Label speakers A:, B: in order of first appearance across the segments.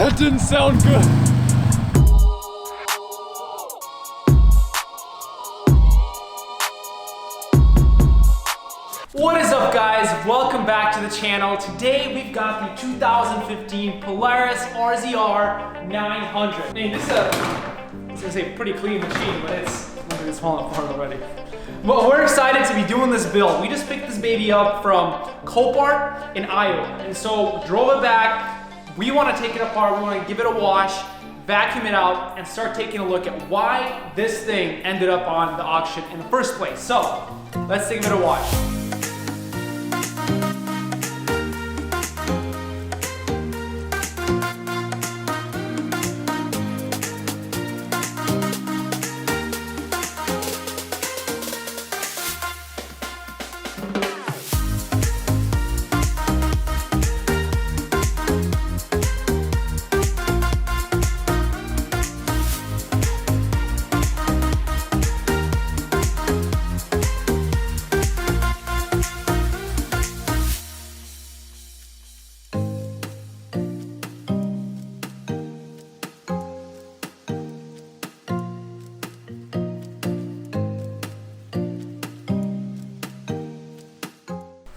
A: That didn't sound good.
B: What is up, guys? Welcome back to the channel. Today we've got the 2015 Polaris RZR 900. I mean, this is a pretty clean machine, but it's falling apart already. But we're excited to be doing this build. We just picked this baby up from Copart in Iowa, and so drove it back. We want to take it apart. We want to give it a wash, vacuum it out, and start taking a look at why this thing ended up on the auction in the first place. So let's give it a wash.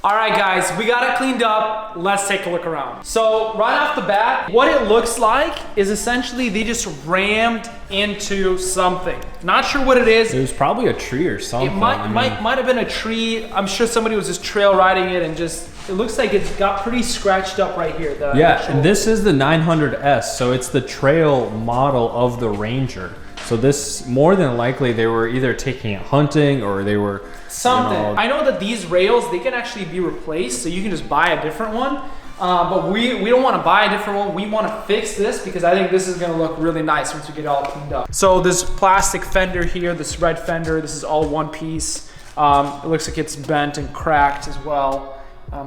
B: All right, guys, we got it cleaned up. Let's take a look around. So right off the bat, what it looks like is essentially they just rammed into something. Not sure what it is.
A: It was probably a tree or something.
B: It might have been a tree. I'm sure somebody was just trail riding it and just, it looks like it's got pretty scratched up right here.
A: And this is the 900S, so it's the trail model of the Ranger. So this, more than likely, they were either taking it hunting or they were
B: something. I know that these rails, they can actually be replaced, so you can just buy a different one. But we don't want to buy a different one. We want to fix this because I think this is going to look really nice once we get it all cleaned up. So this plastic fender here, this red fender, this is all one piece. It looks like it's bent and cracked as well.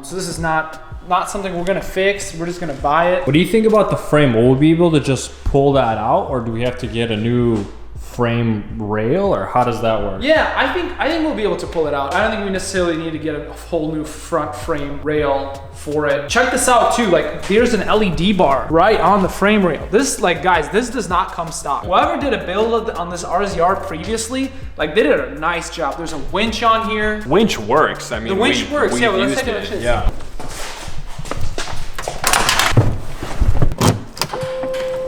B: So this is not something we're gonna fix. We're just gonna buy it.
A: What do you think about the frame? Will we be able to just pull that out, or do we have to get a new frame rail, or how does that work?
B: Yeah, I think we'll be able to pull it out. I don't think we necessarily need to get a whole new front frame rail for it. Check this out too, like there's an LED bar right on the frame rail. This, like, guys, this does not come stock. Whoever did a build on this RZR previously, like, they did a nice job. There's a winch on here.
C: Winch works. I mean,
B: the winch works. Yeah, well, let's take a look.
A: Yeah.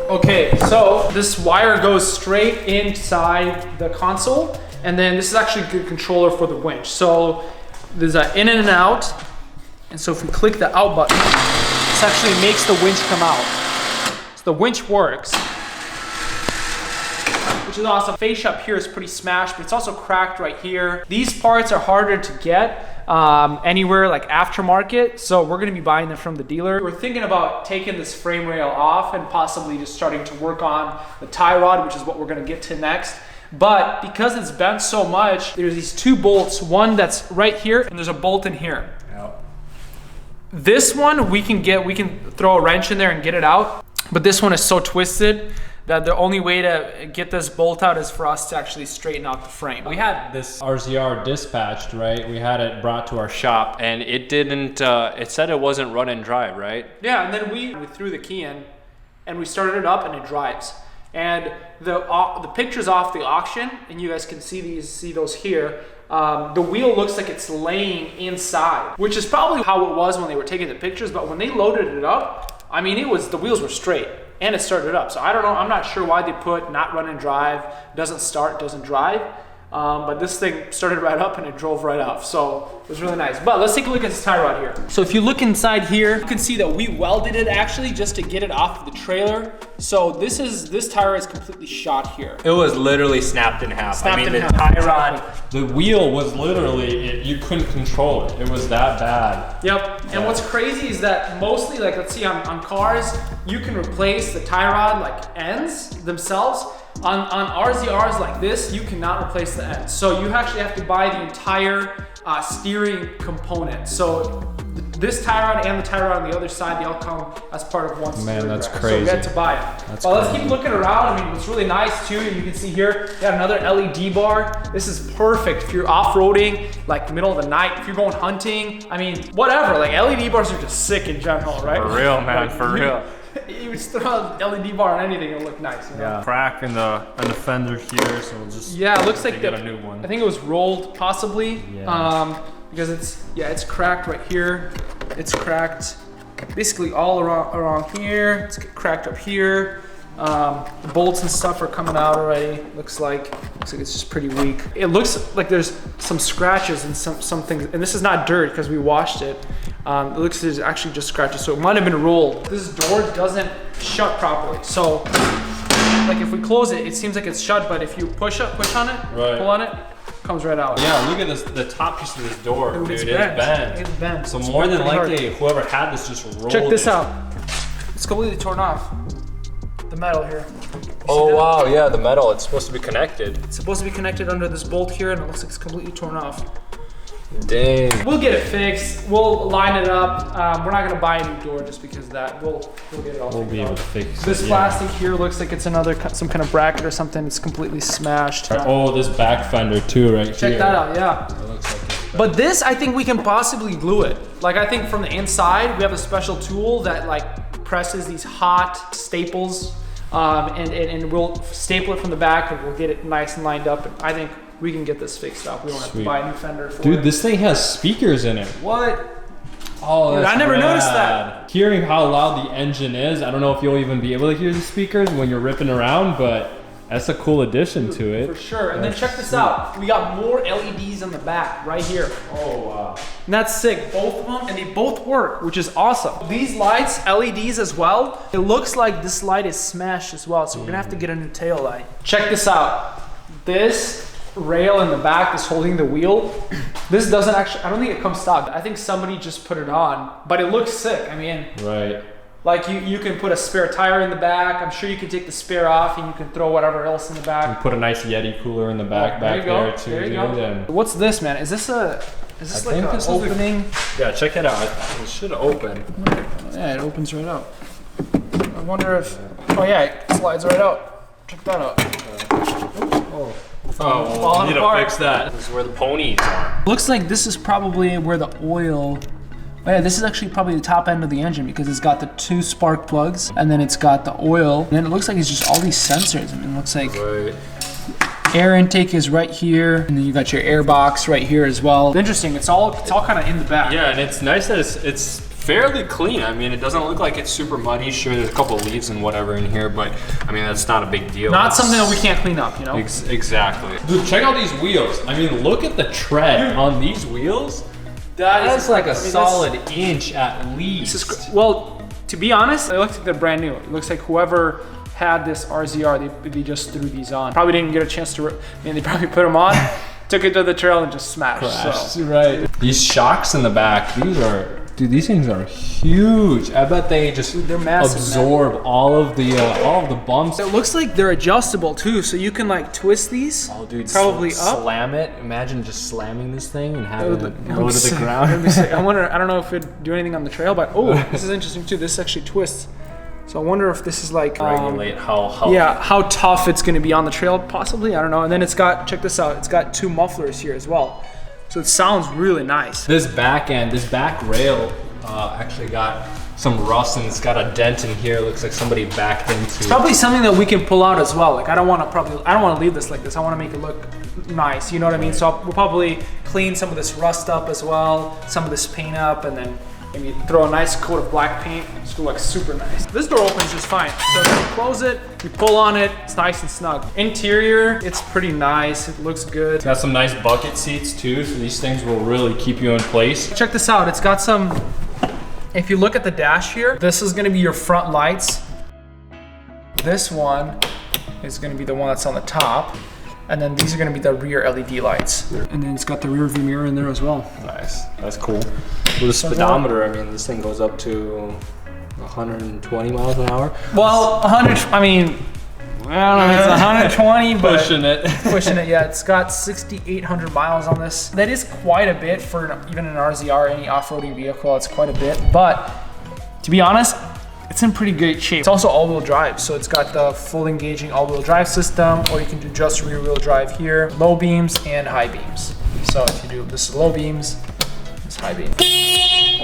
B: Okay, so this wire goes straight inside the console, and then this is actually a good controller for the winch. So there's an in and an out, and so if we click the out button, this actually makes the winch come out. So the winch works, which is awesome. Face up here is pretty smashed, but it's also cracked right here. These parts are harder to get anywhere, like aftermarket, so we're gonna be buying them from the dealer. We're thinking about taking this frame rail off and possibly just starting to work on the tie rod, which is what we're gonna get to next. But because it's bent so much, there's these two bolts, one that's right here, and there's a bolt in here.
A: Yep.
B: This one we can throw a wrench in there and get it out, but this one is so twisted that the only way to get this bolt out is for us to actually straighten out the frame.
A: We had this RZR dispatched, right? We had it brought to our shop.
C: and it didn't. It said it wasn't run and drive, right?
B: Yeah, and then we threw the key in, and we started it up, and it drives. And the pictures off the auction, and you guys can see those here. The wheel looks like it's laying inside, which is probably how it was when they were taking the pictures. But when they loaded it up, I mean, the wheels were straight. And it started up. So I don't know, I'm not sure why they put not run and drive, doesn't start, doesn't drive. But this thing started right up and it drove right off. So it was really nice. But let's take a look at this tie rod here. So if you look inside here, you can see that we welded it actually just to get it off of the trailer. So this tie rod is completely shot here.
C: It was literally snapped in half.
B: Snapped in half.
C: The tie rod.
A: The wheel was literally, you couldn't control it. It was that bad.
B: Yep, and what's crazy is that mostly, like, let's see, on cars, you can replace the tie rod, like, ends themselves. On RZRs like this, you cannot replace the ends. So you actually have to buy the entire steering component. So this tie rod and the tie rod on the other side, they all come as part of one steering
A: that's
B: rack.
A: crazy.
B: So we had to buy it. Well, let's keep looking around. I mean, what's really nice too, you can see here, you got another LED bar. This is perfect if you're off-roading, like middle of the night, if you're going hunting. I mean, whatever, like LED bars are just sick in general, right?
C: For real, man, for real.
B: you just throw a LED bar on anything, it'll look nice. You know?
A: Yeah. Crack in the fender here, so we'll just
B: Yeah, it looks like
A: get a new one.
B: I think it was rolled possibly.
A: Yeah.
B: Because it's cracked right here. It's cracked basically all around here. It's cracked up here. The bolts and stuff are coming out already. Looks like it's just pretty weak. It looks like there's some scratches and some things, and this is not dirt because we washed it. It looks like there's actually just scratches, so it might have been rolled. This door doesn't shut properly, so like if we close it, it seems like it's shut, but if you push on it, pull on it, comes right out.
A: Yeah, look at this, the top piece of this door, dude. It's
B: bent. It's bent.
A: So more than likely, whoever had this just rolled
B: Check this
A: it.
B: out. It's completely torn off. The metal here.
A: Oh wow, yeah, the metal, it's supposed to be connected.
B: It's supposed to be connected under this bolt here, and it looks like it's completely torn off.
A: Dang.
B: We'll get it fixed. We'll line it up. We're not gonna buy a new door just because of that. We'll get it all
A: We'll be able to fix
B: This
A: it,
B: plastic here looks like it's some kind of bracket or something. It's completely smashed.
A: Oh, this back fender too, right here.
B: Check that out, yeah.
A: It looks like it's
B: But this, I think we can possibly glue it. Like I think from the inside, we have a special tool that like presses these hot staples, and we'll staple it from the back and we'll get it nice and lined up. And I think we can get this fixed up. We don't have to buy a new fender for it.
A: Dude, this thing has speakers in it. What? Oh,
B: Dude,
A: that's
B: I never
A: rad.
B: noticed that.
A: Hearing how loud the engine is, I don't know if you'll even be able to hear the speakers when you're ripping around, but that's a cool addition to it.
B: For sure. And then check this out. We got more LEDs on the back right here.
A: Oh, wow.
B: And that's sick. Both of them, and they both work, which is awesome. These lights, LEDs as well, it looks like this light is smashed as well, so we're gonna have to get a new tail light. Check this out. This rail in the back that's holding the wheel, this doesn't actually, I don't think it comes stock. I think somebody just put it on, but it looks sick. I mean,
A: right.
B: Like you can put a spare tire in the back. I'm sure you can take the spare off and you can throw whatever else in the back.
A: You put a nice Yeti cooler in the back there too,
B: there you
A: dude.
B: go.
A: And
B: What's this, man? Is this like an opening?
A: yeah, check it out. It should open.
B: Yeah, it opens right out. I wonder if, oh yeah, it slides right out. Check that out.
A: Oh, well, we need to fix that. This is where the ponies are.
B: Looks like this is probably where the oil, oh yeah, this is actually probably the top end of the engine because it's got the 2 spark plugs and then it's got the oil. And then it looks like it's just all these sensors. I mean, it looks like air intake is right here, and then you got your air box right here as well. Interesting, it's all kind of in the back.
C: Yeah, and it's nice that it's fairly clean. I mean, it doesn't look like it's super muddy. Sure, there's a couple of leaves and whatever in here, but I mean, that's not a big deal.
B: Not something that we can't clean up, you know?
C: Exactly.
A: Dude, check out these wheels. I mean, look at the tread on these wheels.
B: That's
A: like a solid inch at least.
B: Well, to be honest, it looks like they're brand new. It looks like whoever had this RZR, they just threw these on. Probably didn't get a chance to, they probably put them on, took it to the trail and just smashed. So.
A: Right. These shocks in the back, these things are huge. I bet they just
B: they're massive,
A: absorb all of the bumps.
B: It looks like they're adjustable too, so you can like twist these.
A: Oh, dude,
B: probably up.
A: Slam it. Imagine just slamming this thing and having it go to the ground.
B: I don't know if it'd do anything on the trail, but oh, this is interesting too. This actually twists. So I wonder if this is like
A: regulate how
B: tough it's going to be on the trail, possibly. I don't know. And then it's got, check this out. It's got 2 mufflers here as well. So it sounds really nice.
A: This back rail actually got some rust and it's got a dent in here. It looks like somebody backed into.
B: It's probably something that we can pull out as well. Like I don't want to leave this like this. I want to make it look nice. You know what I mean? So we'll probably clean some of this rust up as well, some of this paint up, and then maybe throw a nice coat of black paint. It's gonna look super nice. This door opens just fine. So if you close it, you pull on it, it's nice and snug. Interior, it's pretty nice. It looks good.
A: It's got some nice bucket seats too, so these things will really keep you in place.
B: Check this out. It's got some, if you look at the dash here, this is gonna be your front lights. This one is gonna be the one that's on the top. And then these are gonna be the rear LED lights. And then it's got the rear view mirror in there as well.
A: Nice, that's cool. With a speedometer, I mean, this thing goes up to 120 miles an hour.
B: Well, 100, I mean, I don't know if it's 120, but pushing it, yeah. It's got 6,800 miles on this. That is quite a bit for even an RZR, any off-roading vehicle, it's quite a bit. But to be honest, it's in pretty great shape. It's also all-wheel drive, so it's got the full engaging all-wheel drive system, or you can do just rear-wheel drive here, low beams and high beams. So if you do this is low beams, this is high beams.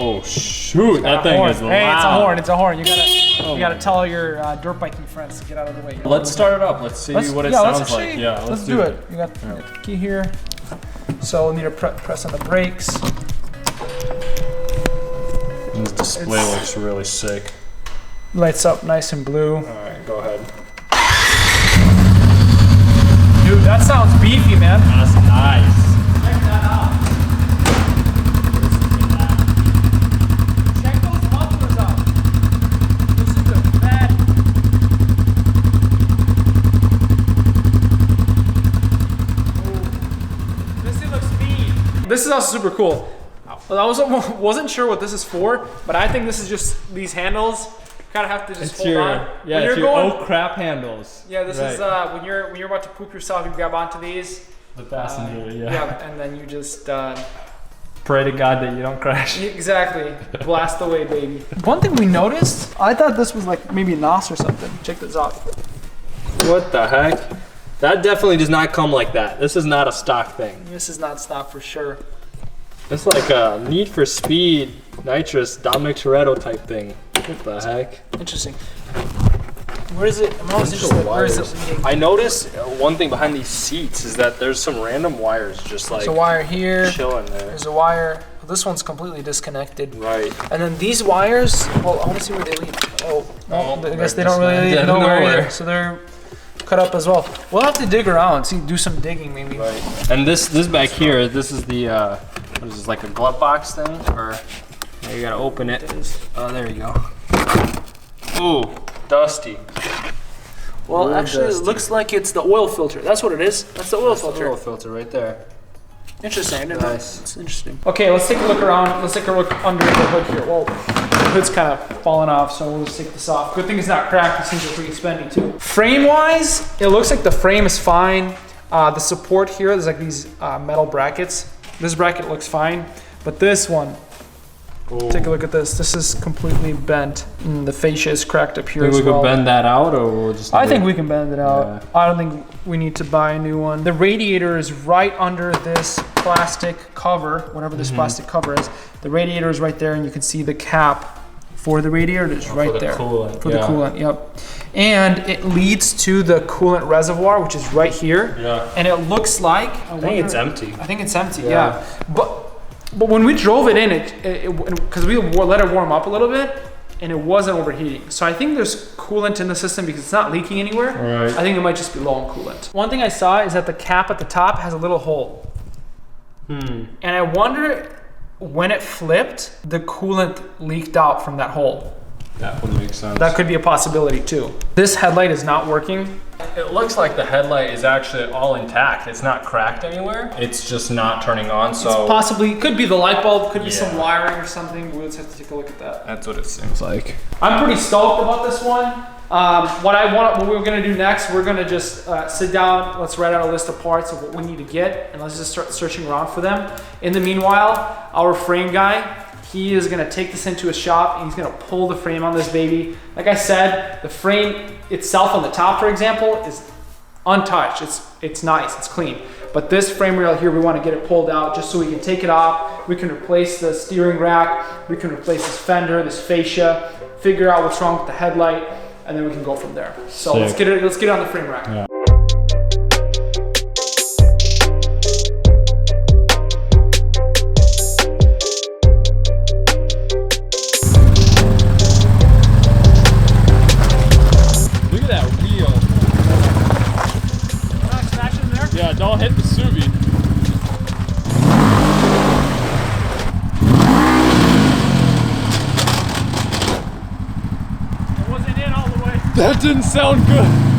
C: Oh shoot, that thing
B: horn.
C: is loud.
B: Hey, it's a horn. It's a horn. You gotta tell your dirt biking friends to get out of the way.
C: Let's start it up. Let's see what it sounds like. Yeah,
B: let's do it. You got the key here. So we'll need to press on the brakes.
C: This display looks really sick.
B: Lights up nice and blue.
C: All right, go ahead.
B: Dude, that sounds beefy, man.
C: That's nice.
B: Check that out. Check those mufflers out. This is a bad. This thing looks mean. This is also super cool. I wasn't sure what this is for, but I think this is just these handles. Kind of have to just hold on.
A: Yeah, it's your oh crap handles.
B: Yeah, this is when you're about to poop yourself, you grab onto these.
A: The passenger,
B: Yeah, and then you just
A: pray to God that you don't crash.
B: exactly blast away, baby. One thing we noticed, I thought this was like maybe NOS or something. Check this out.
C: What the heck? That definitely does not come like that. This is not a stock thing.
B: This is not stock for sure.
C: It's like a Need for Speed, Nitrous, Dominic Toretto type thing. What the heck?
B: Interesting. Where is it? I'm always interested. Where is it leading?
C: I noticed one thing behind these seats is that there's some random wires just like
B: There's a wire here.
C: chilling there.
B: There's a wire. This one's completely disconnected.
C: Right.
B: And then these wires, well, I want to see where they lead. Oh, no, I guess they don't really lead
A: nowhere.
B: nowhere either. So they're cut up as well. We'll have to dig around, do some digging maybe.
C: Right. And this back here, this is the what is this, like a glove box thing, or yeah, you gotta open it. Oh, there you go. Ooh, dusty.
B: Well, actually, it looks like it's the oil filter. That's what it is. That's the oil filter.
C: Oil filter right there.
B: Interesting. I didn't know.
C: Nice.
B: It's interesting. Okay, let's take a look around. Let's take a look under the hood here. Well, the hood's kind of falling off, so we'll just take this off. Good thing it's not cracked. It seems like pretty spendy too. Frame-wise, it looks like the frame is fine. The support here, there's like these metal brackets. This bracket looks fine, but this one, take a look at this. This is completely bent, and the fascia is cracked up here as well.
A: Think we could bend that out, or we'll just?
B: I think we can bend it out. I don't think we need to buy a new one. The radiator is right under this plastic cover, whatever this plastic cover is. The radiator is right there, and you can see the cap for the radiator is right there.
A: Coolant,
B: for the coolant, yep. And it leads to the coolant reservoir, which is right here.
C: Yeah.
B: And it looks like
C: I think it's empty.
B: I think it's empty. Yeah. But when we drove it in, because we let it warm up a little bit, and it wasn't overheating. So I think there's coolant in the system because it's not leaking anywhere.
A: Right.
B: I think it might just be low on coolant. One thing I saw is that the cap at the top has a little hole. And I wonder when it flipped, the coolant leaked out from that hole.
C: That would make sense.
B: That could be a possibility too. This headlight is not working.
C: It looks like the headlight is actually all intact. It's not cracked anywhere. It's just not turning on. So
B: Possibly, could be the light bulb, could be some wiring or something. We'll just have to take a look at that.
C: that's what it seems like.
B: I'm pretty stoked about this one. What we're gonna do next, we're gonna just sit down, let's write out a list of parts of what we need to get, and let's just start searching around for them. In the meanwhile, our frame guy, he is gonna take this into his shop and he's gonna pull the frame on this baby. Like I said, the frame itself on the top, for example, is untouched. It's nice, it's clean. But this frame rail here, we wanna get it pulled out just so we can take it off. We can replace the steering rack, we can replace this fender, this fascia, figure out what's wrong with the headlight, and then we can go from there. So let's get it on the frame rack.
A: Yeah.
C: Look at that wheel.
B: Not smashing there?
C: Yeah, don't hit the Subi.
B: It wasn't in all the way.
C: That didn't sound good.